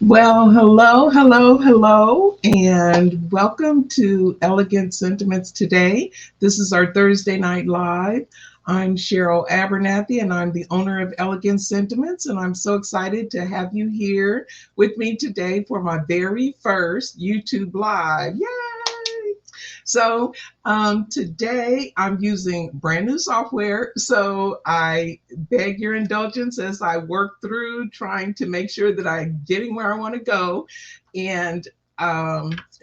Well, hello, hello, hello, and welcome to Elegant Sentiments today. This is our Thursday night live. I'm Cheryl Abernathy, and I'm the owner of Elegant Sentiments, and I'm so excited to have you here with me today for my very first YouTube live. Yay! Today I'm using brand new software, so I beg your indulgence as I work through trying to make sure that I'm getting where I want to go and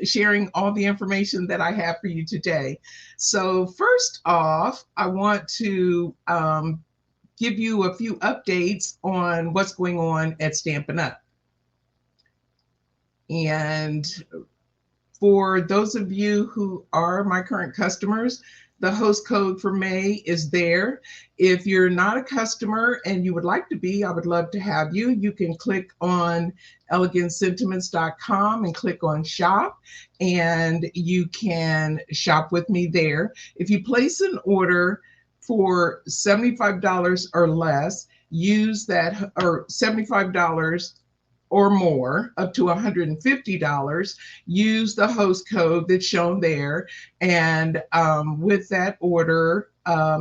sharing all the information that I have for you today. So, first off, I want to give you a few updates on what's going on at Stampin' Up. And for those of you who are my current customers, the host code for May is there. If you're not a customer and you would like to be, I would love to have you. You can click on elegantsentiments.com and click on shop, and you can shop with me there. If you place an order for $75 or less, use that, or $75 or more, up to $150, use the host code that's shown there. And with that order,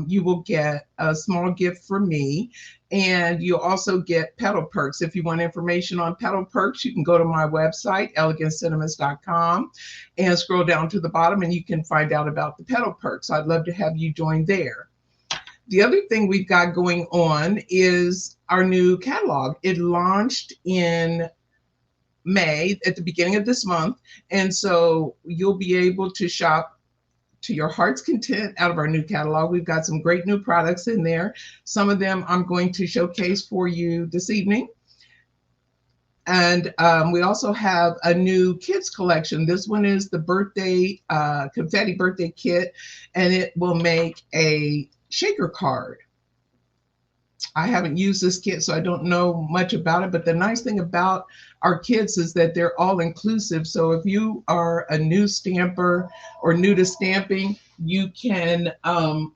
you will get a small gift from me. And you'll also get Petal perks. If you want information on Petal perks, you can go to my website, elegantsentiments.com, and scroll down to the bottom, and you can find out about the Petal perks. I'd love to have you join there. The other thing we've got going on is our new catalog. It launched in May at the beginning of this month. And so you'll be able to shop to your heart's content out of our new catalog. We've got some great new products in there. Some of them I'm going to showcase for you this evening. And we also have a new kids collection. This one is the birthday, confetti birthday kit, and it will make a shaker card. I haven't used this kit, so I don't know much about it. But the nice thing about our kits is that they're all inclusive. So if you are a new stamper or new to stamping, you can,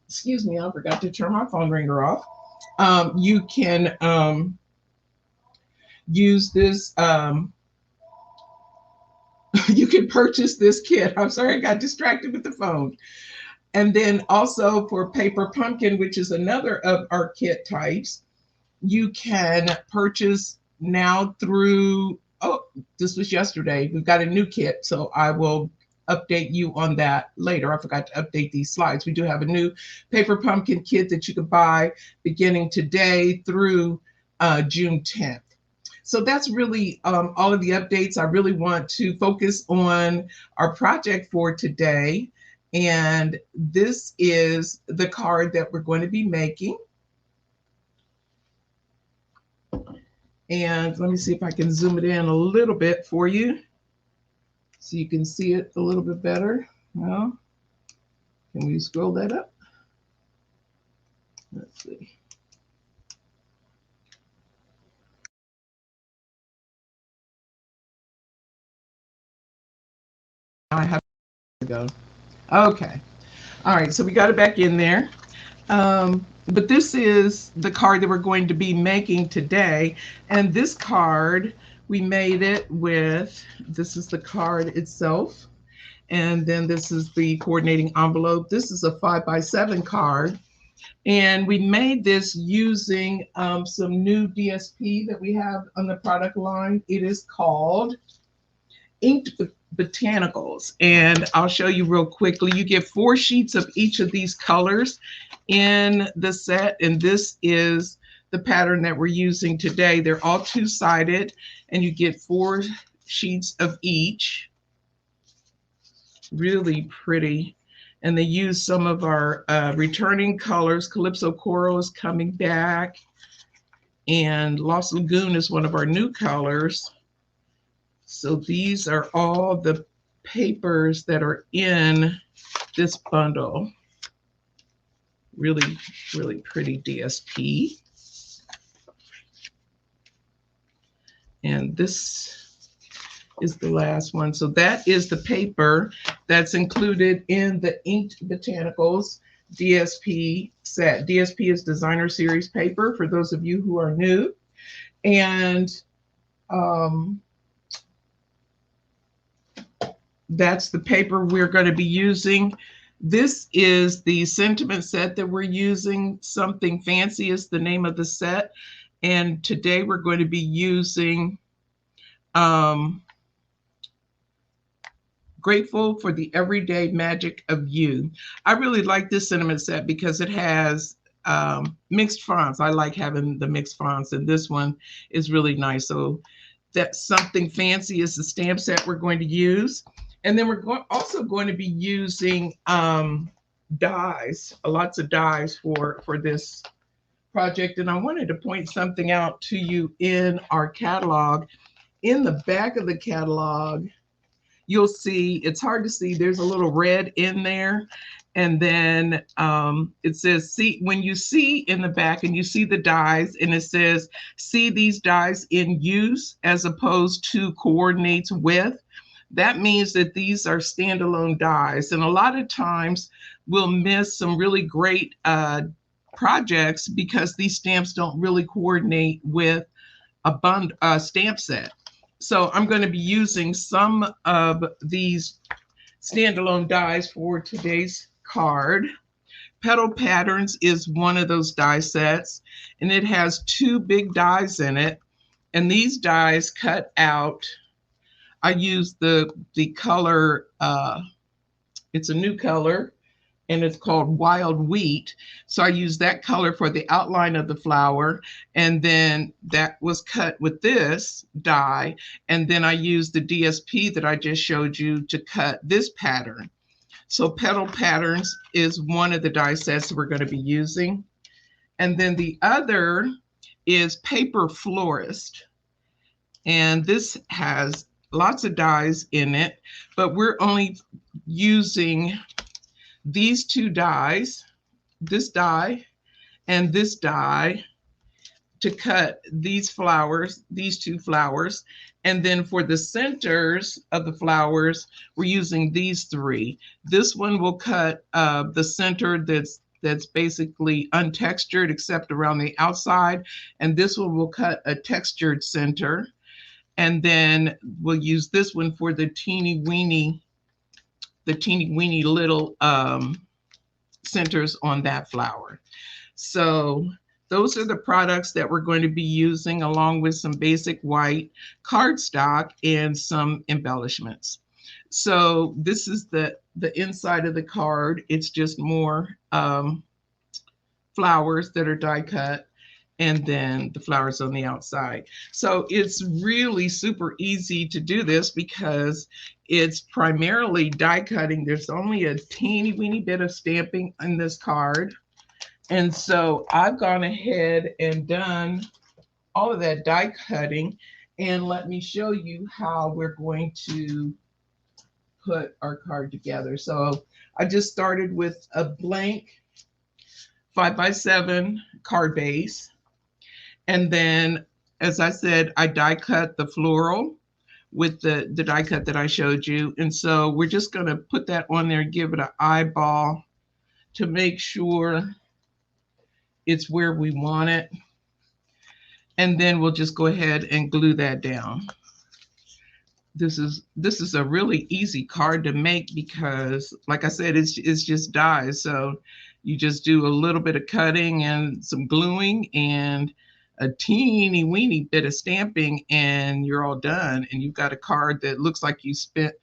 excuse me, I forgot to turn my phone ringer off. You can use this, you can purchase this kit. I'm sorry, I got distracted with the phone. And then also for Paper Pumpkin, which is another of our kit types, you can purchase now through, oh, this was yesterday. We've got a new kit, so I will update you on that later. I forgot to update these slides. We do have a new Paper Pumpkin kit that you can buy beginning today through June 10th. So that's really all of the updates. I really want to focus on our project for today. And this is the card that we're going to be making. And let me see if I can zoom it in a little bit for you so you can see it a little bit better. Well, can we scroll that up? Let's see. I have to go. Okay. All right, so we got it back in there. But this is the card that we're going to be making today. And this card, we made it with, this is the card itself. And then this is the coordinating envelope. This is a 5x7 card. And we made this using some new DSP that we have on the product line. It is called Inked Botanicals, and I'll show you real quickly. You get 4 sheets of each of these colors in the set, and this is the pattern that we're using today. They're all two-sided, and you get 4 sheets of each. Really pretty. And they use some of our returning colors. Calypso Coral is coming back, and Lost Lagoon is one of our new colors. So these are all the papers that are in this bundle. Really, really pretty DSP. And this is the last one. So that is the paper that's included in the Inked Botanicals DSP set. DSP is Designer Series paper for those of you who are new. And That's the paper we're going to be using. This is the sentiment set that we're using. Something Fancy is the name of the set. And today we're going to be using um, Grateful for the Everyday Magic of You. I really like this sentiment set because it has mixed fonts. I like having the mixed fonts, and this one is really nice. So that's Something Fancy is the stamp set we're going to use. And then also going to be using dies, lots of dies for this project. And I wanted to point something out to you in our catalog. In the back of the catalog, you'll see, it's hard to see, there's a little red in there. And then it says, see, when you see in the back and you see the dies and it says, see these dies in use as opposed to coordinates with, that means that these are standalone dies. And a lot of times we'll miss some really great projects because these stamps don't really coordinate with a stamp set. So I'm going to be using some of these standalone dies for today's card. Petal Patterns is one of those die sets, and it has two big dies in it. And these dies cut out, I use the color, it's a new color, and it's called Wild Wheat. So I use that color for the outline of the flower. And then that was cut with this die. And then I used the DSP that I just showed you to cut this pattern. So Petal Patterns is one of the die sets we're going to be using. And then the other is Paper Florist. And this has lots of dies in it, but we're only using these two dies, this die and this die, to cut these flowers, these two flowers. And then for the centers of the flowers, we're using these three. This one will cut the center that's basically untextured except around the outside. And this one will cut a textured center. And then we'll use this one for the teeny weeny little centers on that flower. So those are the products that we're going to be using, along with some basic white cardstock and some embellishments. So this is the inside of the card. It's just more flowers that are die cut, and then the flowers on the outside. So it's really super easy to do this because it's primarily die cutting. There's only a teeny weeny bit of stamping in this card. And so I've gone ahead and done all of that die cutting. And let me show you how we're going to put our card together. So I just started with a blank 5x7 card base. And then, as I said, I die cut the floral with the die cut that I showed you. And so we're just going to put that on there and give it an eyeball to make sure it's where we want it. And then we'll just go ahead and glue that down. This is a really easy card to make because, like I said, it's just dies. So you just do a little bit of cutting and some gluing and a teeny weeny bit of stamping, and you're all done. And you've got a card that looks like you spent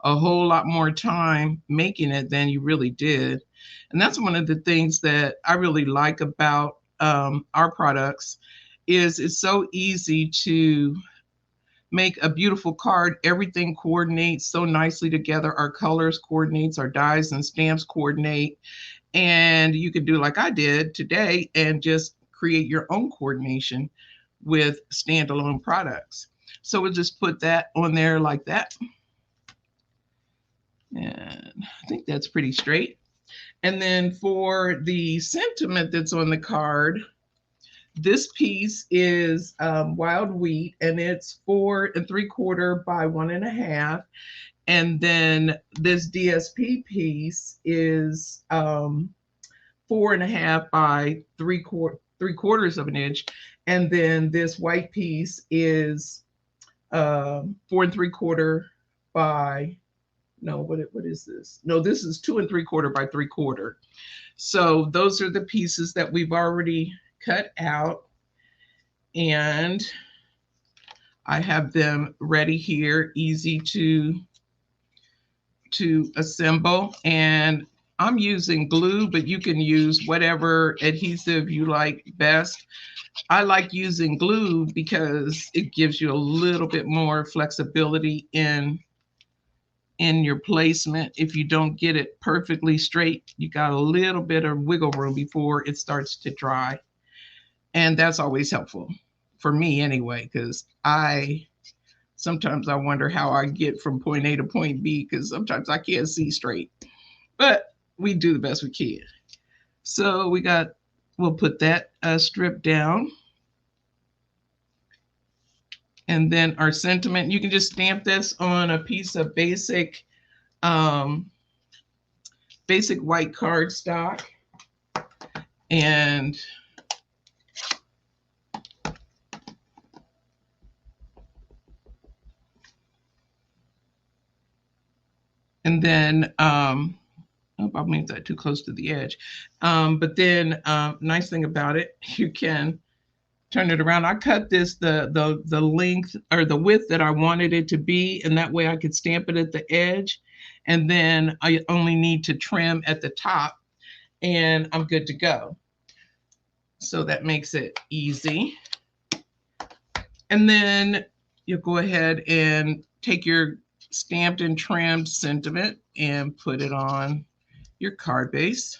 a whole lot more time making it than you really did. And that's one of the things that I really like about our products is it's so easy to make a beautiful card. Everything coordinates so nicely together. Our colors coordinates, our dies and stamps coordinate. And you can do like I did today and just create your own coordination with standalone products. So we'll just put that on there like that. And I think that's pretty straight. And then for the sentiment that's on the card, this piece is Wild Wheat, and it's 4 3/4 by 1.5. And then this DSP piece is 4.5 by 3/4 of an inch. And then this white piece is 4 3/4 by No, what is this? No, this is 2 3/4 by 3/4. So those are the pieces that we've already cut out, and I have them ready here, easy to assemble. And I'm using glue, but you can use whatever adhesive you like best. I like using glue because it gives you a little bit more flexibility in your placement. If you don't get it perfectly straight, you got a little bit of wiggle room before it starts to dry. And that's always helpful for me anyway, because I sometimes I wonder how I get from point A to point B, because sometimes I can't see straight. But we do the best we can. So we'll put that strip down. And then our sentiment, you can just stamp this on a piece of um, basic white cardstock. And then oh, I made that too close to the edge. But then nice thing about it, you can turn it around. I cut this the length or the width that I wanted it to be, and that way I could stamp it at the edge. And then I only need to trim at the top, and I'm good to go. So that makes it easy. And then you'll go ahead and take your stamped and trimmed sentiment and put it on your card base.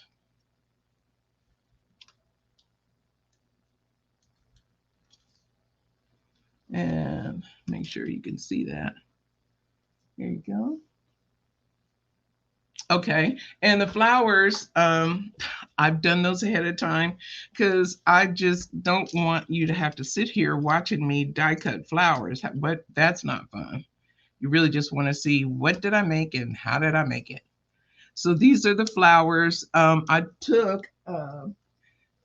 And make sure you can see that. There you go. Okay, and the flowers, I've done those ahead of time because I just don't want you to have to sit here watching me die cut flowers. But that's not fun. You really just want to see what did I make and how did I make it. So these are the flowers. I took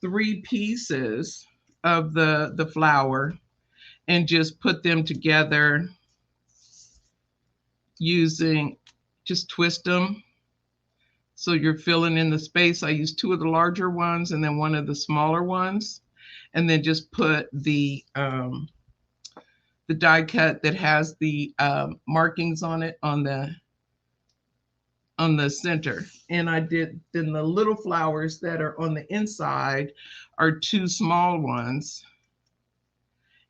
3 pieces of the flower and just put them together using, just twist them. So you're filling in the space. I used 2 of the larger ones and then 1 of the smaller ones, and then just put the die cut that has the markings on it on the center. And I did, then the little flowers that are on the inside are 2 small ones,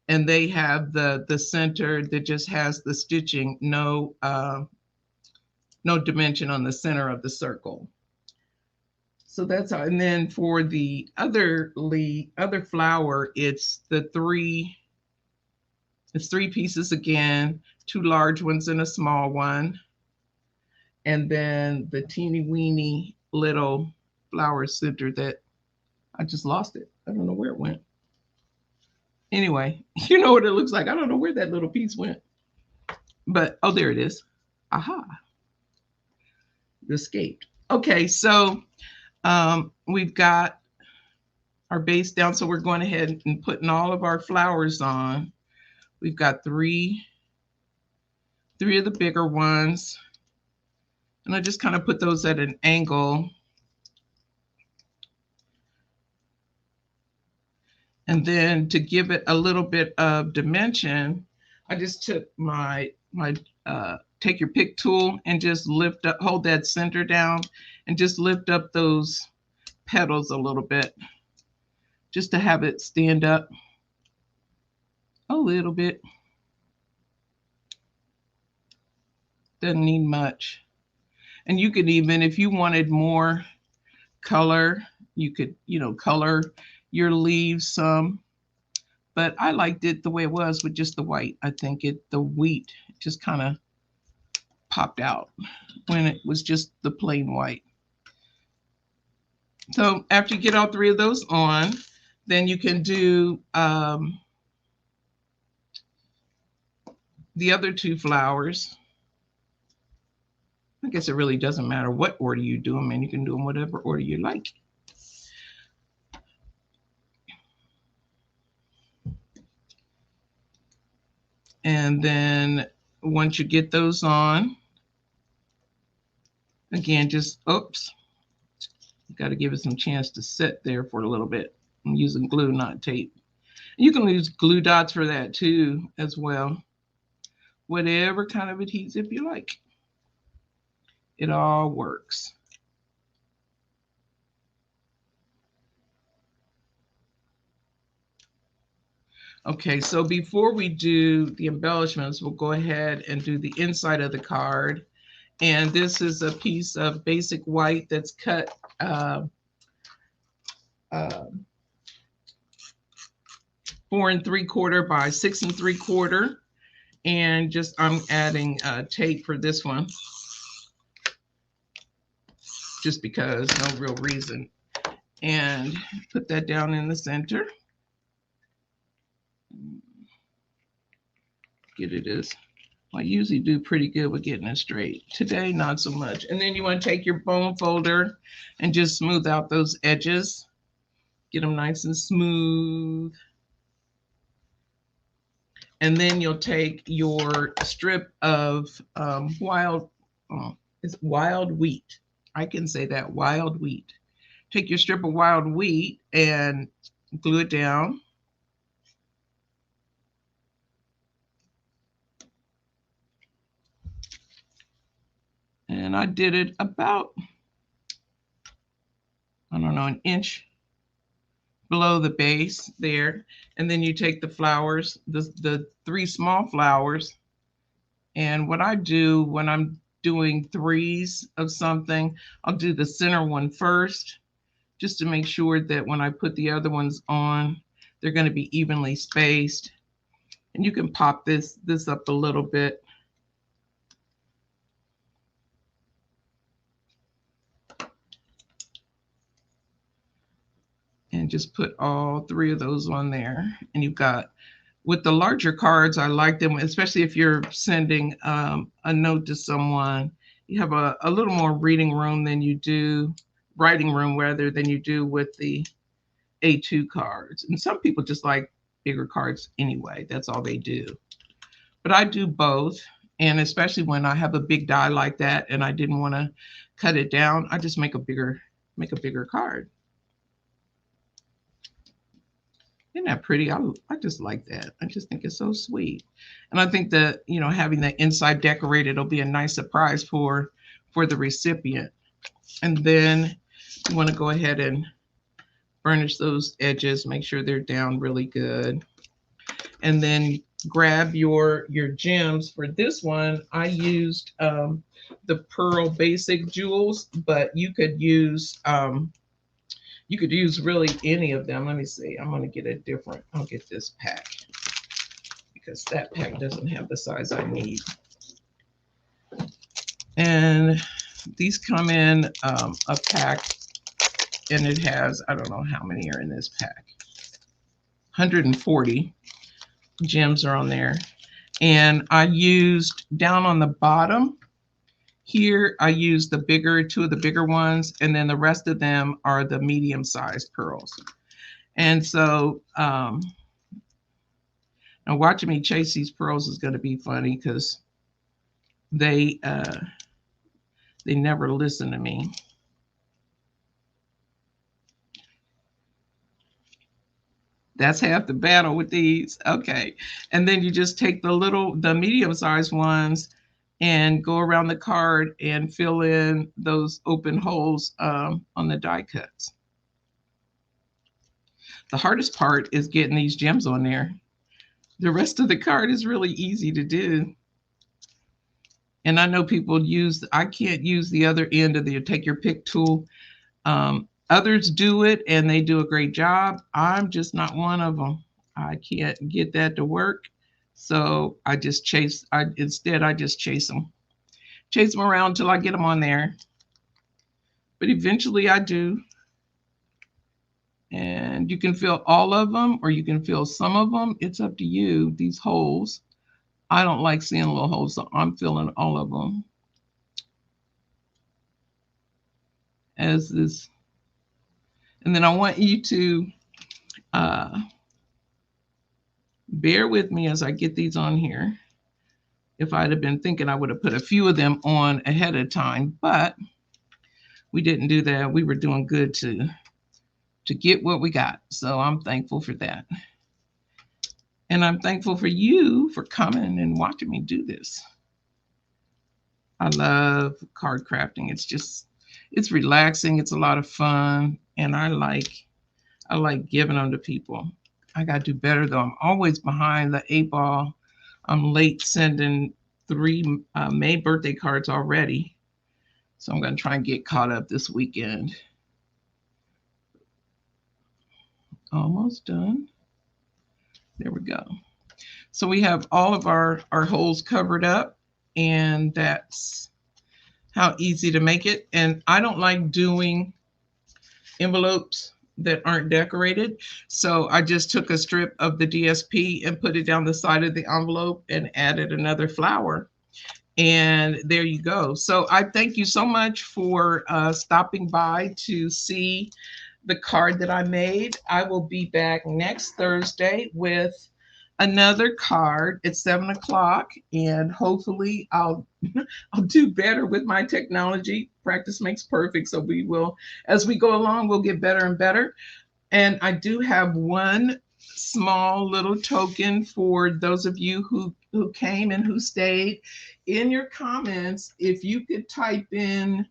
and they have the center that just has the stitching, no dimension on the center of the circle. So that's how. And then for the other flower, it's 3 pieces again, 2 large ones and a small one. And then the teeny weeny little flower center that I just lost it. I don't know where it went. Anyway, you know what it looks like. I don't know where that little piece went. But, oh, there it is. Aha. It escaped. Okay, so we've got our base down. So we're going ahead and putting all of our flowers on. We've got 3 of the bigger ones. And I just kind of put those at an angle. And then to give it a little bit of dimension, I just took my take your pick tool and just lift up, hold that center down and just lift up those petals a little bit, just to have it stand up a little bit. Doesn't need much. And you could even, if you wanted more color, you could, color your leaves some. But I liked it the way it was with just the white. I think the wheat just kind of popped out when it was just the plain white. So after you get all 3 of those on, then you can do the other 2 flowers. I guess it really doesn't matter what order you do them in. You can do them whatever order you like. And then once you get those on, Again, just, oops, got to give it some chance to sit there for a little bit. I'm using glue, not tape. You can use glue dots for that too, as well. Whatever kind of adhesive you like. It all works. Okay, so before we do the embellishments, we'll go ahead and do the inside of the card. And this is a piece of basic white that's cut uh, 4 3/4 by 6 3/4. And just I'm adding tape for this one, just because, no real reason. And put that down in the center. Get it as, I usually do pretty good with getting it straight. Today, not so much. And then you want to take your bone folder and just smooth out those edges. Get them nice and smooth. And then you'll take your strip of it's wild wheat. I can say that, wild wheat. Take your strip of wild wheat and glue it down. And I did it about, I don't know, an inch below the base there. And then you take the flowers, the 3 small flowers. And what I do when I'm doing 3s of something, I'll do the center one first, just to make sure that when I put the other ones on, they're going to be evenly spaced. And you can pop this up a little bit. And just put all 3 of those on there. And you've got, with the larger cards, I like them, especially if you're sending a note to someone. You have a little more reading room than you do, writing room rather, than you do with the A2 cards. And some people just like bigger cards anyway. That's all they do. But I do both. And especially when I have a big die like that and I didn't want to cut it down, I just make a bigger card. Isn't that pretty? I just like that. I just think it's so sweet. And I think that, you know, having the inside decorated will be a nice surprise for the recipient. And then you want to go ahead and burnish those edges, make sure they're down really good. And then grab your gems. For this one, I used the Pearl Basic Jewels, but you could use really any of them. Let me see. I'm going to get a different. I'll get this pack because that pack doesn't have the size I need. And these come in a pack, and it has, I don't know how many are in this pack. 140 gems are on there. And I used down on the bottom here, I used the bigger, 2 of the bigger ones, and then the rest of them are the medium-sized pearls. And so now watching me chase these pearls is going to be funny because they never listen to me. That's half the battle with these. Okay. And then you just take the medium-sized ones and go around the card and fill in those open holes on the die cuts. The hardest part is getting these gems on there. The rest of the card is really easy to do. And I know people I can't use the other end of take your pick tool. Others do it and they do a great job. I'm just not one of them. I can't get that to work. So I just chase them. Chase them around until I get them on there. But eventually I do. And you can fill all of them or you can fill some of them. It's up to you. These holes, I don't like seeing little holes, so I'm filling all of them. As this. And then I want you to bear with me as I get these on here. If I'd have been thinking, I would have put a few of them on ahead of time, but We didn't do that. We were doing good to get what we got. So I'm thankful for that. And I'm thankful for you for coming and watching me do this. I love card crafting. It's relaxing. It's a lot of fun. And I like giving them to people. I got to do better though. I'm always behind the 8 ball. I'm late sending 3 May birthday cards already. So I'm going to try and get caught up this weekend. Almost done. There we go. So we have all of our holes covered up, and that's how easy to make it. And I don't like doing envelopes that aren't decorated. So I just took a strip of the DSP and put it down the side of the envelope and added another flower. And there you go. So I thank you so much for stopping by to see the card that I made. I will be back next Thursday with another card at 7 o'clock, and hopefully I'll I'll do better with my technology. Practice makes perfect. So we will, as we go along, we'll get better and better. And I do have one small little token for those of you who came and who stayed. In your comments, if you could type in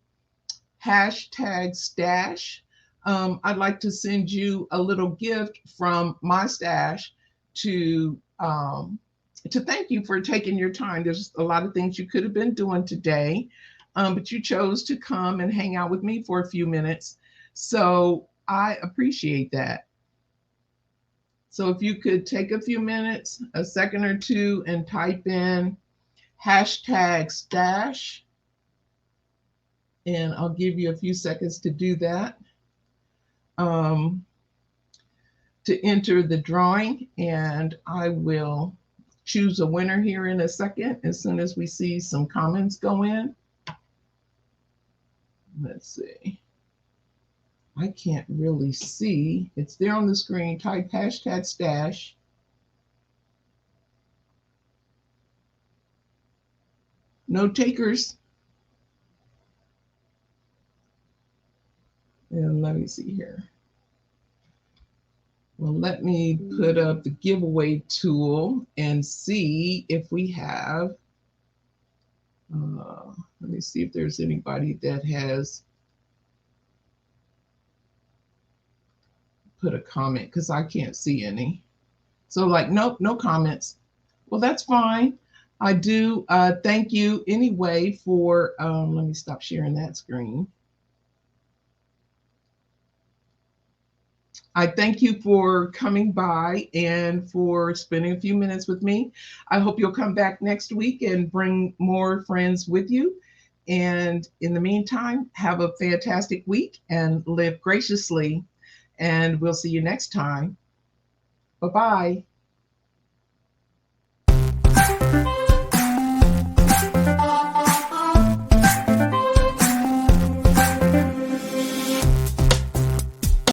#stash, I'd like to send you a little gift from my stash to thank you for taking your time. There's a lot of things you could have been doing today, but you chose to come and hang out with me for a few minutes. So I appreciate that. So if you could take a few minutes, a second or two, and type in #stash, and I'll give you a few seconds to do that, to enter the drawing, and I will choose a winner here in a second as soon as we see some comments go in. Let's see. I can't really see. It's there on the screen. Type #stash. No takers. And let me see here. Well, let me put up the giveaway tool and see if we have, let me see if there's anybody that has put a comment, because I can't see any. So like, nope, no comments. Well, that's fine. I do thank you anyway for, let me stop sharing that screen. I thank you for coming by and for spending a few minutes with me. I hope you'll come back next week and bring more friends with you. And in the meantime, have a fantastic week and live graciously. And we'll see you next time. Bye-bye.